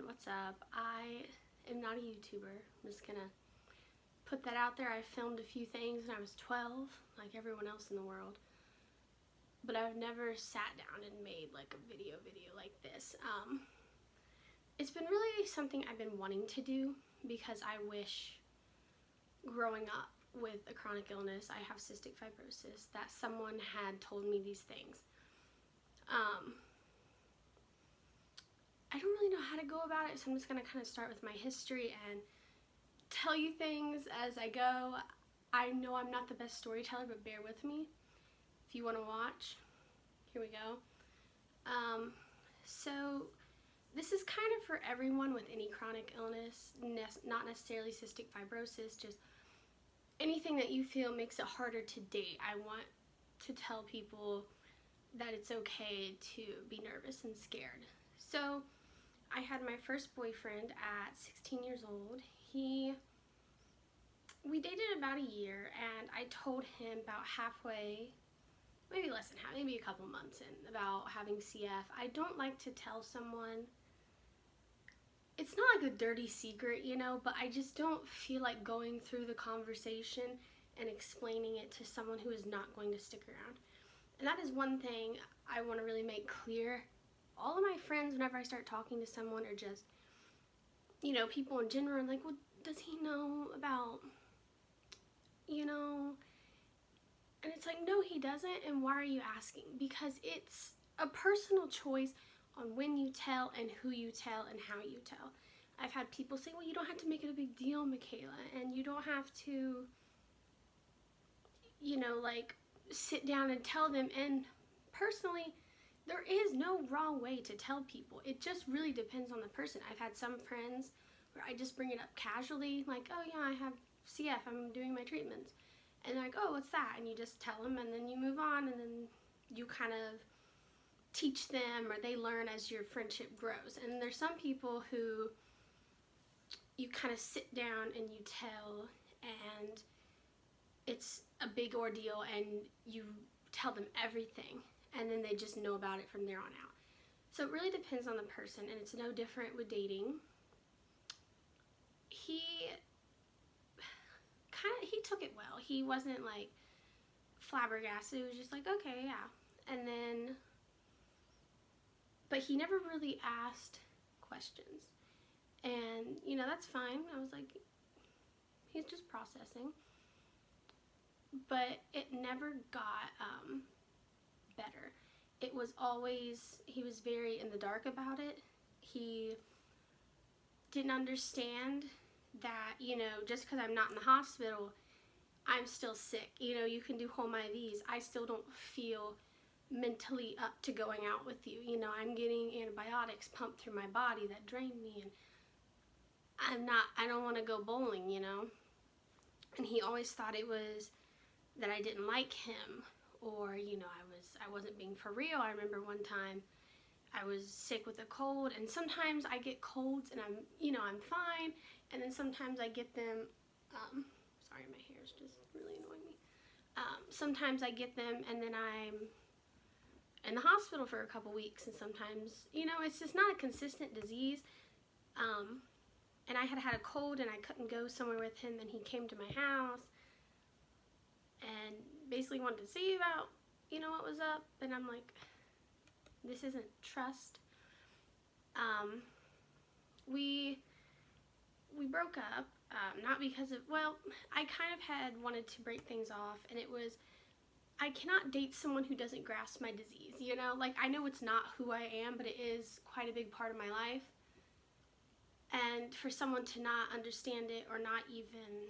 everyone, what's up? I am not a YouTuber. I'm just gonna put that out there. I filmed a few things when I was 12, like everyone else in the world. But I've never sat down and made like a video like this. It's been really something I've been wanting to do because I wish growing up with a chronic illness, I have cystic fibrosis, that someone had told me these things. I don't really know how to go about it, so I'm just going to kind of start with my history and tell you things as I go. I know I'm not the best storyteller, but bear with me. If you want to watch, here we go. So this is kind of for everyone with any chronic illness, not necessarily cystic fibrosis, just anything that you feel makes it harder to date. I want to tell people that it's okay to be nervous and scared. So I had my first boyfriend at 16 years old. We dated about a year, and I told him about halfway, maybe less than half, maybe a couple months in, about having CF. I don't like to tell someone. It's not like a dirty secret, you know, but I just don't feel like going through the conversation and explaining it to someone who is not going to stick around. And that is one thing I want to really make clear. All of my friends, whenever I start talking to someone, or just, you know, people in general, are like, well, does he know about, you know? And it's like, no, he doesn't, and why are you asking? Because it's a personal choice on when you tell and who you tell and how you tell. I've had people say, well, you don't have to make it a big deal, Michaela, and you don't have to, you know, like, sit down and tell them. And personally, there is no wrong way to tell people. It just really depends on the person. I've had some friends where I just bring it up casually, like, oh yeah, I have CF, I'm doing my treatments. And they're like, oh, what's that? And you just tell them, and then you move on, and then you kind of teach them, or they learn as your friendship grows. And there's some people who you kind of sit down and you tell, and it's a big ordeal, and you tell them everything, and then they just know about it from there on out. So it really depends on the person, and it's no different with dating. He took it well. He wasn't like flabbergasted. It was just like, okay, yeah. And then, but he never really asked questions. And, you know, that's fine. I was like, he's just processing. But it never got better. It was always, he was very in the dark about it. He didn't understand that, you know, just because I'm not in the hospital, I'm still sick. You know, you can do home IVs. I still don't feel mentally up to going out with you. You know, I'm getting antibiotics pumped through my body that drain me, and I don't want to go bowling, you know. And he always thought it was that I didn't like him, or, you know, I wasn't being for real. I remember one time I was sick with a cold, and sometimes I get colds and I'm fine, and then sometimes I get them, sorry, my hair is just really annoying me. Sometimes I get them and then I'm in the hospital for a couple weeks, and sometimes, you know, it's just not a consistent disease. And I had a cold and I couldn't go somewhere with him, and he came to my house and basically wanted to see about, you know, what was up, and I'm like, this isn't trust. We broke up, not because of, well, I kind of had wanted to break things off, and it was, I cannot date someone who doesn't grasp my disease, you know? Like, I know it's not who I am, but it is quite a big part of my life. And for someone to not understand it, or not even,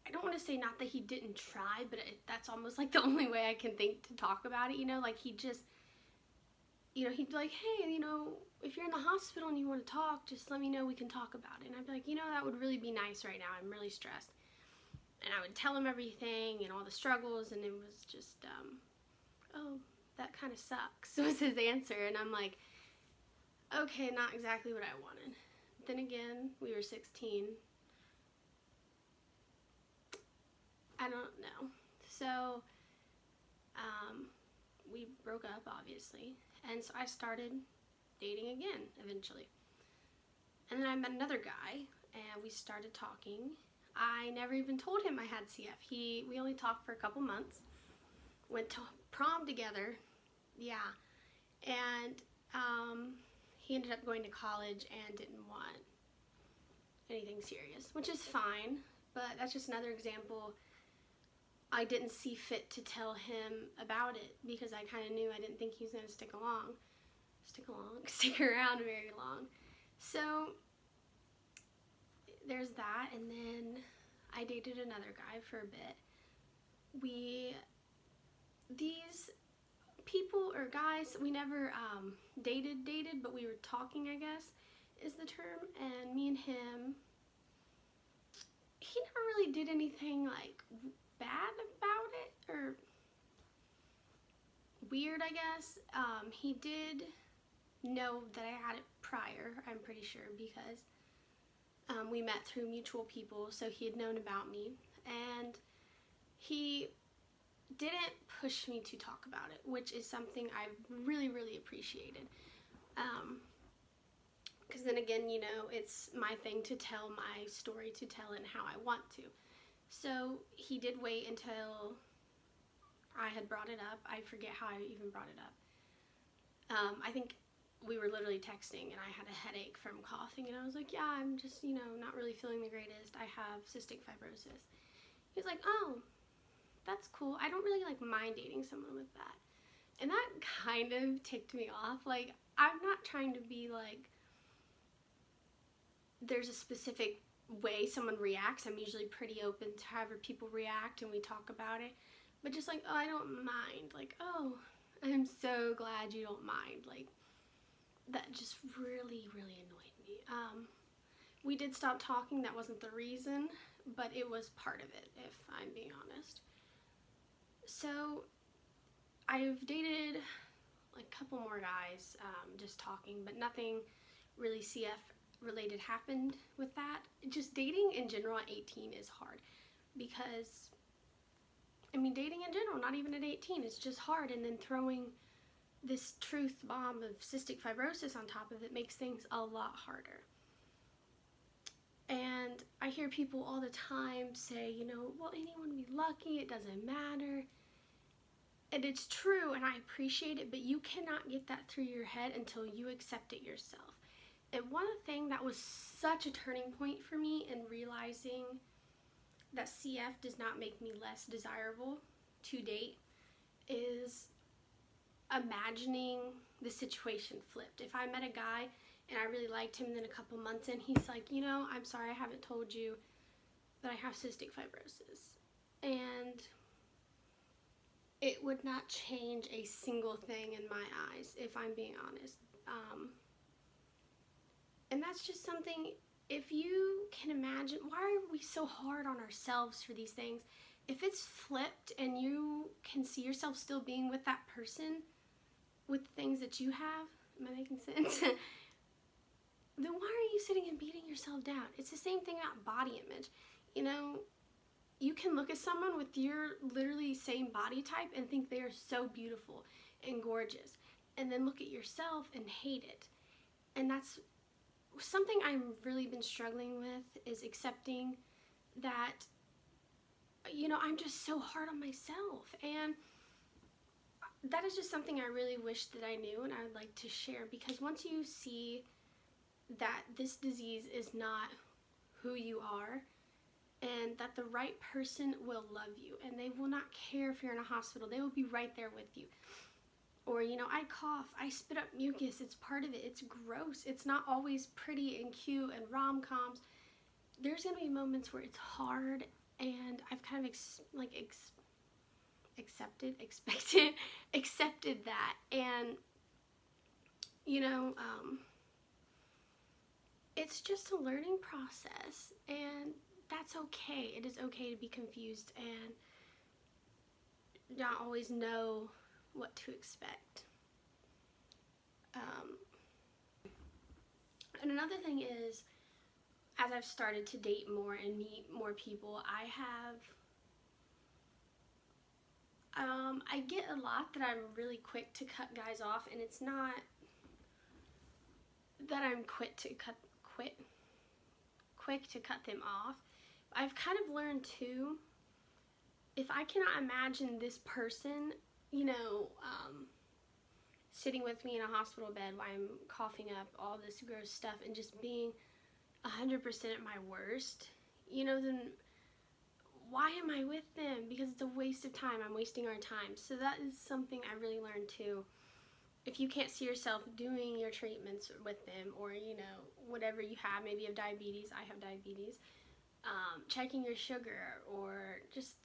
I don't want to say not that he didn't try, but that's almost like the only way I can think to talk about it, you know? Like, he just, you know, he'd be like, hey, you know, if you're in the hospital and you want to talk, just let me know, we can talk about it. And I'd be like, you know, that would really be nice right now. I'm really stressed. And I would tell him everything and all the struggles, and it was just, oh, that kind of sucks, was his answer. And I'm like, okay, not exactly what I wanted. Then again, we were 16. I don't know. So, we broke up, obviously. And so I started dating again eventually. And then I met another guy, and we started talking. I never even told him I had CF. We only talked for a couple months. Went to prom together, yeah. And he ended up going to college and didn't want anything serious, which is fine. But that's just another example. I didn't see fit to tell him about it because I kind of knew I didn't think he was going to stick around very long. So there's that, and then I dated another guy for a bit. These people or guys, we never dated, but we were talking, I guess, is the term. And me and him, he never really did anything like bad about it or weird, I guess. He did know that I had it prior, I'm pretty sure, because we met through mutual people, so he had known about me, and he didn't push me to talk about it, which is something I really, really appreciated. Because then again, you know, it's my thing to tell my story, to tell it how I want to. So he did wait until I had brought it up. I forget how I even brought it up. I think we were literally texting, and I had a headache from coughing, and I was like, yeah, I'm just, you know, not really feeling the greatest. I have cystic fibrosis. He was like, oh, that's cool. I don't really like mind dating someone with that. And that kind of ticked me off. Like, I'm not trying to be like, there's a specific way someone reacts. I'm usually pretty open to however people react, and we talk about it. But just like, oh, I don't mind. Like, oh, I'm so glad you don't mind. Like, that just really, really annoyed me. We did stop talking. That wasn't the reason, but it was part of it, if I'm being honest. So I've dated like a couple more guys, just talking, but nothing really CF related happened with that. Just dating in general at 18 is hard because, I mean, dating in general, not even at 18, it's just hard. And then throwing this truth bomb of cystic fibrosis on top of it makes things a lot harder. And I hear people all the time say, you know, well, anyone would be lucky, it doesn't matter. And it's true, and I appreciate it, but you cannot get that through your head until you accept it yourself. And one thing that was such a turning point for me in realizing that CF does not make me less desirable to date is imagining the situation flipped. If I met a guy and I really liked him, and then a couple months in, he's like, you know, I'm sorry I haven't told you that I have cystic fibrosis. And it would not change a single thing in my eyes, if I'm being honest. And that's just something, if you can imagine, why are we so hard on ourselves for these things? If it's flipped and you can see yourself still being with that person with the things that you have, am I making sense? Then why are you sitting and beating yourself down? It's the same thing about body image. You know, you can look at someone with your literally same body type and think they are so beautiful and gorgeous, and then look at yourself and hate it. And that's something I've really been struggling with, is accepting that, you know, I'm just so hard on myself. And that is just something I really wish that I knew, and I would like to share, because once you see that this disease is not who you are, and that the right person will love you, and they will not care if you're in a hospital, they will be right there with you. Or, you know, I cough, I spit up mucus, it's part of it, it's gross, it's not always pretty and cute and rom-coms. There's gonna be moments where it's hard, and I've kind of accepted that. And, you know, it's just a learning process, and that's okay. It is okay to be confused and not always know what to expect. And another thing is, as I've started to date more and meet more people, I get a lot that I'm really quick to cut guys off, and it's not that I'm quick to cut them off. I've kind of learned too, if I cannot imagine this person, you know, sitting with me in a hospital bed while I'm coughing up all this gross stuff and just being 100% at my worst, you know, then why am I with them? Because it's a waste of time. I'm wasting our time. So that is something I really learned too. If you can't see yourself doing your treatments with them, or, you know, whatever you have, maybe you have diabetes, I have diabetes, checking your sugar, or just,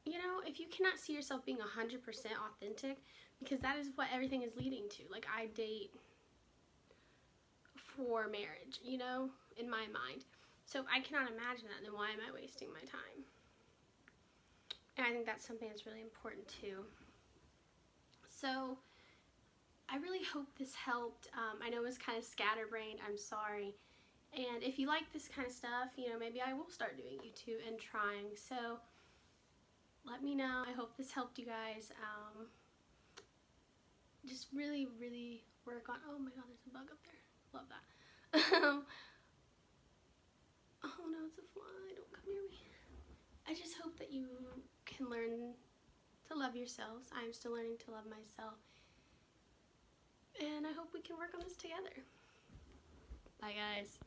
you know, if you cannot see yourself being 100% authentic, because that is what everything is leading to. Like, I date for marriage, you know, in my mind. So if I cannot imagine that, then why am I wasting my time? And I think that's something that's really important too. So I really hope this helped. I know it was kind of scatterbrained. I'm sorry. And if you like this kind of stuff, you know, maybe I will start doing YouTube and trying. So let me know. I hope this helped you guys. Just really, really work on... Oh my god, there's a bug up there. Love that. Oh no, it's a fly. Don't come near me. I just hope that you can learn to love yourselves. I'm still learning to love myself. And I hope we can work on this together. Bye, guys.